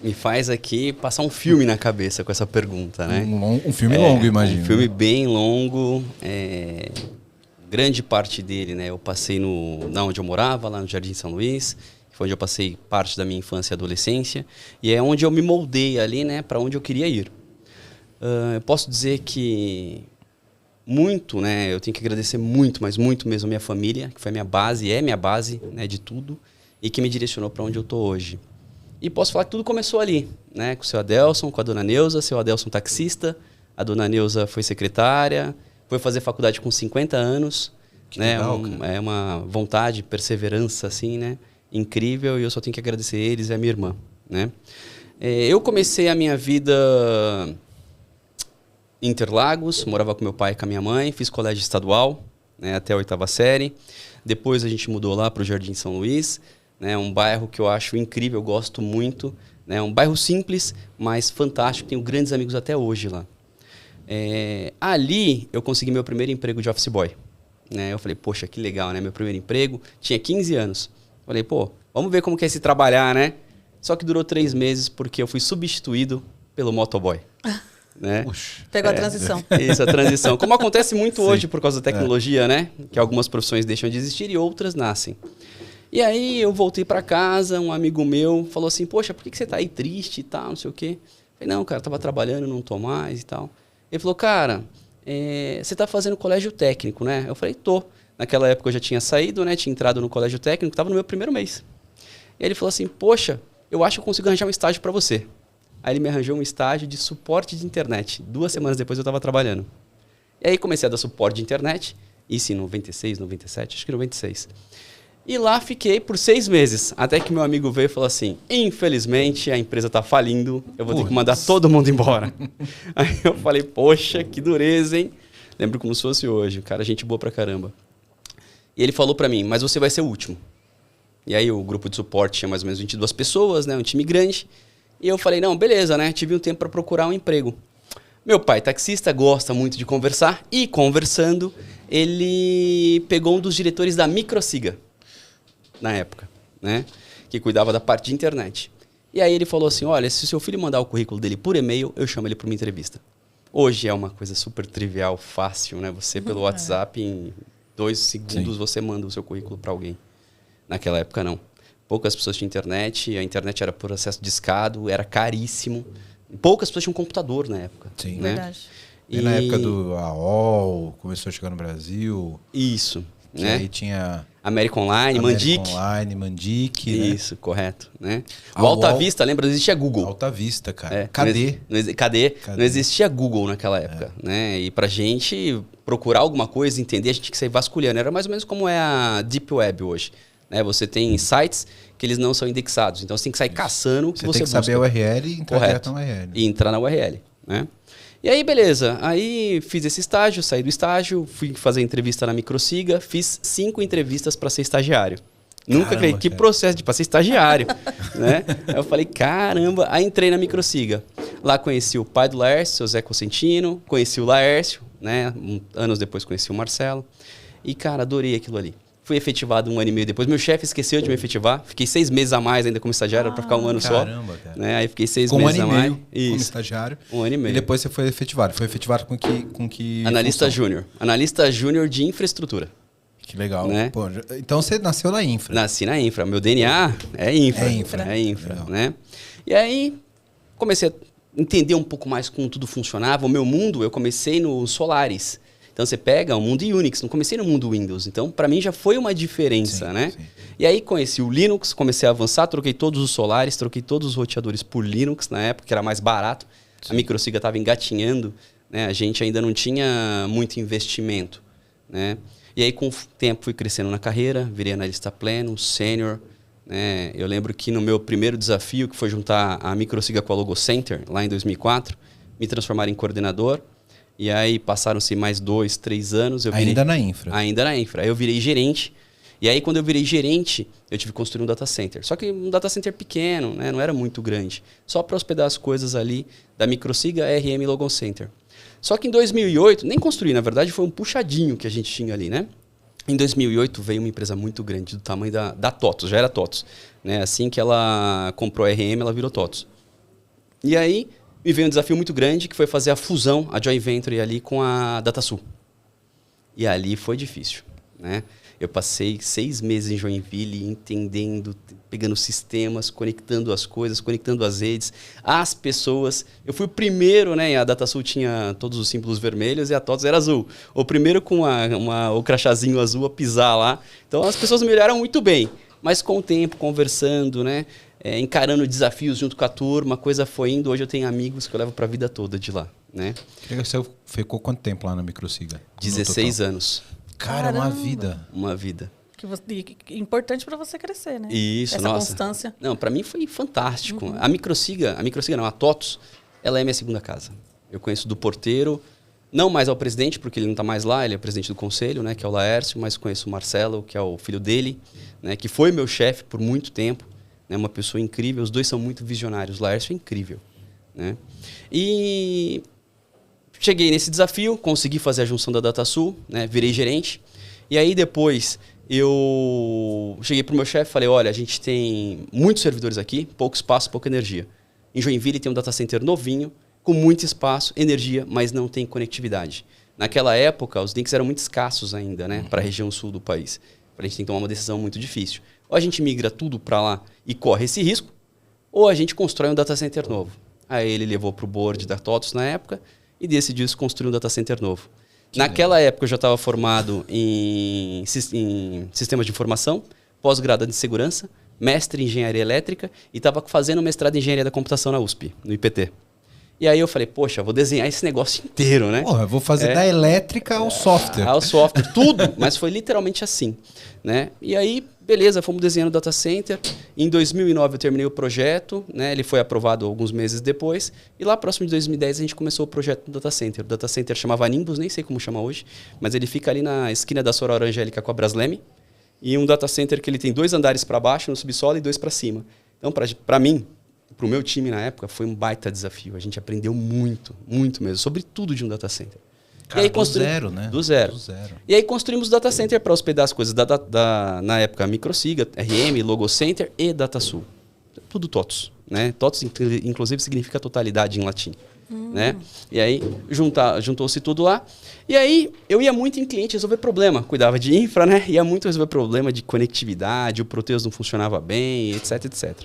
me faz aqui passar um filme na cabeça com essa pergunta, né? Um filme longo, imagino. Um filme bem longo. Grande parte dele, né? Eu passei na onde eu morava, lá no Jardim São Luís. Foi onde eu passei parte da minha infância e adolescência. E é onde eu me moldei ali, né? Para onde eu queria ir. Eu posso dizer que muito, né? Eu tenho que agradecer muito, mas muito mesmo a minha família, que foi a minha base, é minha base, né? De tudo. E que me direcionou para onde eu tô hoje. E posso falar que tudo começou ali, né? Com o seu Adelson, com a dona Neuza, seu Adelson taxista, a dona Neuza foi secretária, foi fazer faculdade com 50 anos, que né? Legal, é uma vontade, perseverança, assim, né? Incrível, e eu só tenho que agradecer eles e a minha irmã, né? Eu comecei a minha vida em Interlagos, morava com meu pai e com a minha mãe, fiz colégio estadual, né? Até a 8ª série. Depois a gente mudou lá para o Jardim São Luís, né, um bairro que eu acho incrível, eu gosto muito. Né, um bairro simples, mas fantástico. Tenho grandes amigos até hoje lá. Ali eu consegui meu primeiro emprego de office boy. Né, eu falei, poxa, que legal, né? Meu primeiro emprego. Tinha 15 anos. Falei, pô, vamos ver como que é se trabalhar, né? Só que durou 3 meses porque eu fui substituído pelo motoboy. Né? Pegou a transição. Isso, a transição. Como acontece muito hoje por causa da tecnologia, né? Que algumas profissões deixam de existir e outras nascem. E aí eu voltei para casa, um amigo meu falou assim, poxa, por que você tá aí triste e tal, não sei o quê? Eu falei, não, cara, tava trabalhando, não tô mais e tal. Ele falou, cara, você tá fazendo colégio técnico, né? Eu falei, tô. Naquela época eu já tinha saído, né? Tinha entrado no colégio técnico, tava no meu primeiro mês. E aí ele falou assim, poxa, eu acho que eu consigo arranjar um estágio para você. Aí ele me arranjou um estágio de suporte de internet. 2 semanas depois eu tava trabalhando. E aí comecei a dar suporte de internet, isso em 96, 97, acho que 96. E lá fiquei por 6 meses, até que meu amigo veio e falou assim, infelizmente a empresa tá falindo, eu vou ter que mandar todo mundo embora. Aí eu falei, poxa, que dureza, hein? Lembro como se fosse hoje, cara, gente boa pra caramba. E ele falou pra mim, mas você vai ser o último. E aí o grupo de suporte tinha mais ou menos 22 pessoas, né, um time grande. E eu falei, não, beleza, né, tive um tempo pra procurar um emprego. Meu pai, taxista, gosta muito de conversar, e conversando, ele pegou um dos diretores da Microsiga, na época, né? Que cuidava da parte de internet. E aí ele falou assim, olha, se o seu filho mandar o currículo dele por e-mail, eu chamo ele para uma entrevista. Hoje é uma coisa super trivial, fácil, né? Você pelo WhatsApp, em 2 segundos, você manda o seu currículo para alguém. Naquela época, não. Poucas pessoas tinham internet, a internet era por acesso discado, era caríssimo. Poucas pessoas tinham computador na época. Sim, né? Verdade. E na época do AOL, começou a chegar no Brasil. Isso. Que né? aí tinha... América Online, Mandic. Online, Mandic, né? Isso, correto. Né? O Alta Vista, lembra? Não existia Google. Alta Vista, cara. Cadê? Cadê? Não existia Google naquela época. Né? E pra gente procurar alguma coisa, entender, a gente tinha que sair vasculhando. Era mais ou menos como é a Deep Web hoje. Né? Você tem sites que eles não são indexados. Então você tem que sair caçando o que você tem que saber a URL e entrar direto na URL. E entrar na URL. Né? E aí, beleza. Aí fiz esse estágio, saí do estágio, fui fazer entrevista na Microsiga, fiz 5 entrevistas para ser estagiário. Nunca acreditei. Que processo para ser estagiário. Né? Aí eu falei, caramba. Aí entrei na Microsiga. Lá conheci o pai do Laércio, o Zé Cosentino, conheci o Laércio, né? Anos depois conheci o Marcelo. E, cara, adorei aquilo ali. Fui efetivado 1 ano e meio depois. Meu chefe esqueceu de me efetivar. Fiquei 6 meses a mais ainda como estagiário, para ficar 1 ano só. Caramba, cara. Né? Aí fiquei 6 meses a mais. Como estagiário. 1 ano e meio. E depois você foi efetivado. Foi efetivado com que Analista júnior. Analista júnior de infraestrutura. Que legal. Né? Pô, então você nasceu na infra. Nasci na infra. Meu DNA é infra. É infra. Né? E aí comecei a entender um pouco mais como tudo funcionava. O meu mundo, eu comecei no Solaris. Então você pega o mundo Unix, não comecei no mundo Windows. Então, para mim já foi uma diferença, né? Sim. E aí conheci o Linux, comecei a avançar, troquei todos os Solaris, troquei todos os roteadores por Linux na época, que era mais barato. Sim. A Microsiga estava engatinhando, né? A gente ainda não tinha muito investimento, né? E aí com o tempo fui crescendo na carreira, virei analista pleno, sênior, né? Eu lembro que no meu primeiro desafio, que foi juntar a Microsiga com a Logo Center, lá em 2004, me transformar em coordenador. E aí passaram-se mais 2, 3 anos. Ainda na infra. Ainda na infra. Aí eu virei gerente. E aí quando eu virei gerente, eu tive que construir um data center. Só que um data center pequeno, né? Não era muito grande. Só para hospedar as coisas ali da Microsiga, RM Logo Center. Só que em 2008, nem construí, na verdade, foi um puxadinho que a gente tinha ali, né? Em 2008 veio uma empresa muito grande, do tamanho da TOTUS, já era TOTUS. Né? Assim que ela comprou a RM, ela virou TOTUS. E aí me veio um desafio muito grande, que foi fazer a fusão, a joint venture ali com a DataSul. E ali foi difícil, né? Eu passei 6 meses em Joinville entendendo, pegando sistemas, conectando as coisas, conectando as redes, as pessoas. Eu fui o primeiro, né? A DataSul tinha todos os símbolos vermelhos e a TOTVS era azul. O primeiro com o crachazinho azul a pisar lá. Então as pessoas me olharam muito bem. Mas com o tempo, conversando, né? Encarando desafios junto com a turma, a coisa foi indo. Hoje eu tenho amigos que eu levo para a vida toda de lá, né? Você ficou quanto tempo lá na Microsiga? 16 anos. Cara, uma vida. Uma vida. Que importante para você crescer, né? Isso, essa nossa. constância. Não, para mim foi fantástico. A Microsiga não, a TOTVS, ela é minha segunda casa. Eu conheço do porteiro, não mais ao presidente, porque ele não está mais lá, ele é presidente do conselho, né, que é o Laércio, mas conheço o Marcelo, que é o filho dele, né, que foi meu chefe por muito tempo, né, uma pessoa incrível, os dois são muito visionários, o Laércio é incrível, né? E cheguei nesse desafio, consegui fazer a junção da DataSul, né, virei gerente, e aí depois eu cheguei pro meu chefe e falei, olha, a gente tem muitos servidores aqui, pouco espaço, pouca energia. Em Joinville tem um data center novinho, com muito espaço, energia, mas não tem conectividade. Naquela época, os links eram muito escassos ainda, né, para a região sul do país. A gente tem que tomar uma decisão muito difícil. Ou a gente migra tudo para lá e corre esse risco, ou a gente constrói um data center novo. Aí ele levou para o board da TOTVS na época e decidiu se construir um data center novo. Naquela época eu já estava formado em sistemas de informação, pós-graduado em segurança, mestre em engenharia elétrica e estava fazendo mestrado em engenharia da computação na USP, no IPT. E aí eu falei, poxa, vou desenhar esse negócio inteiro, né? Porra, eu vou fazer da elétrica ao software. Ao software, tudo, mas foi literalmente assim, né? E aí, beleza, fomos desenhando o data center. Em 2009 eu terminei o projeto, né? Ele foi aprovado alguns meses depois. E lá próximo de 2010 a gente começou o projeto do data center. O data center chamava Nimbus, nem sei como chama hoje, mas ele fica ali na esquina da Sorora Angélica com a Brasleme. E um data center que ele tem 2 andares para baixo no subsolo e 2 para cima. Então, para mim, para o meu time na época, foi um baita desafio. A gente aprendeu muito, muito mesmo, sobre tudo de um data center. Cara, e aí, do zero, né? Do zero. E aí construímos o data center para hospedar as coisas na época, Microsiga, RM, Logo Center e DataSul. Tudo TOTVS, né? TOTVS, inclusive, significa totalidade em latim. Né? E aí, juntou-se tudo lá. E aí, eu ia muito em cliente resolver problema. Cuidava de infra, né? Ia muito resolver problema de conectividade, o Proteus não funcionava bem, etc, etc.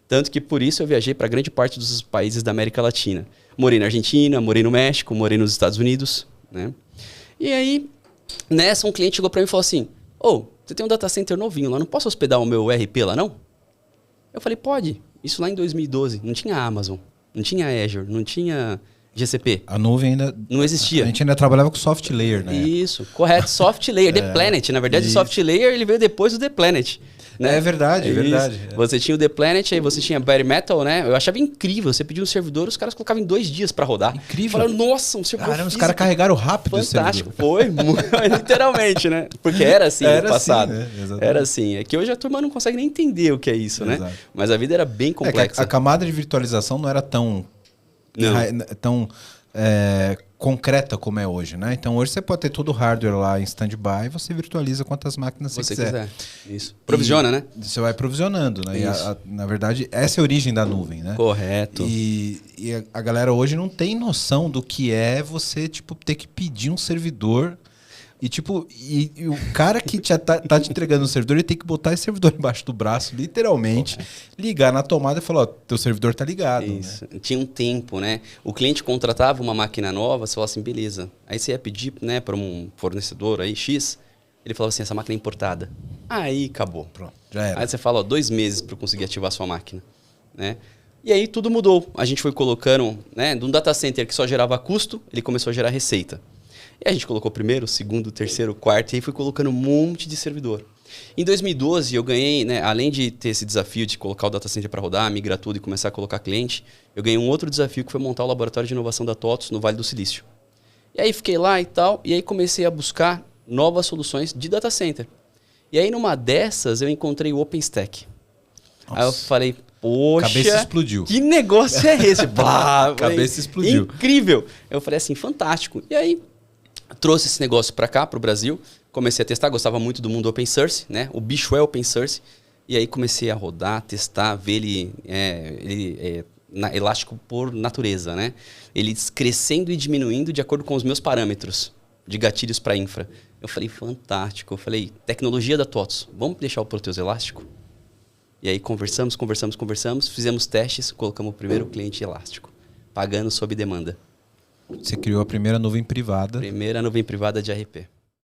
Tanto que por isso eu viajei para grande parte dos países da América Latina. Morei na Argentina, morei no México, morei nos Estados Unidos, né? E aí, nessa, um cliente chegou para mim e falou assim, você tem um data center novinho lá, não posso hospedar o meu ERP lá, não? Eu falei, pode. Isso lá em 2012. Não tinha Amazon, não tinha Azure, não tinha GCP. A nuvem ainda... Não existia. A gente ainda trabalhava com soft layer, né? Isso, correto. Soft layer, The Planet. Na verdade, o soft layer ele veio depois do The Planet. Né? É verdade, é verdade. Você tinha o The Planet, aí você tinha Bare Metal, né? Eu achava incrível. Você pedia um servidor, os caras colocavam em 2 dias para rodar. Incrível. Falaram, nossa, um servidor Caramba, os caras carregaram rápido esse fantástico. servidor. Foi, literalmente, né? Porque era assim no passado. Assim, né? Era assim. É que hoje a turma não consegue nem entender o que é isso, né? Mas a vida era bem complexa. A camada de virtualização não era tão concreta como é hoje, né? Então hoje você pode ter todo o hardware lá em standby e você virtualiza quantas máquinas você quiser. Isso. Provisiona, né? Você vai provisionando, né? E na verdade, essa é a origem da nuvem, né? Correto. E a galera hoje não tem noção do que é você, ter que pedir um servidor. E o cara que tá te entregando o servidor, ele tem que botar esse servidor embaixo do braço, literalmente, ligar na tomada e falar, teu servidor tá ligado. Isso. Né? Tinha um tempo, né? O cliente contratava uma máquina nova, você falava assim, beleza. Aí você ia pedir, né, para um fornecedor aí, X, ele falava assim, essa máquina é importada. Aí acabou. Pronto, já era. Aí você fala, 2 meses para conseguir ativar a sua máquina, né? E aí tudo mudou. A gente foi colocando, né, de um data center que só gerava custo, ele começou a gerar receita. E a gente colocou primeiro, segundo, terceiro, quarto, e aí fui colocando um monte de servidor. Em 2012, eu ganhei, né, além de ter esse desafio de colocar o data center para rodar, migrar tudo e começar a colocar cliente, eu ganhei um outro desafio que foi montar o laboratório de inovação da TOTVS no Vale do Silício. E aí fiquei lá e tal, e aí comecei a buscar novas soluções de data center. E aí numa dessas eu encontrei o OpenStack. Nossa. Aí eu falei, poxa, cabeça explodiu. Que negócio é esse? Cabeça explodiu. Incrível. Eu falei assim, fantástico. E aí trouxe esse negócio para cá, para o Brasil. Comecei a testar, gostava muito do mundo open source, né? O bicho é open source. E aí comecei a rodar, testar, ver ele elástico por natureza, né? Ele crescendo e diminuindo de acordo com os meus parâmetros de gatilhos para infra. Eu falei, fantástico. Eu falei, tecnologia da TOTS, vamos deixar o Proteus elástico? E aí conversamos, fizemos testes, colocamos o primeiro cliente elástico, pagando sob demanda. Você criou a primeira nuvem privada. Primeira nuvem privada de ARP.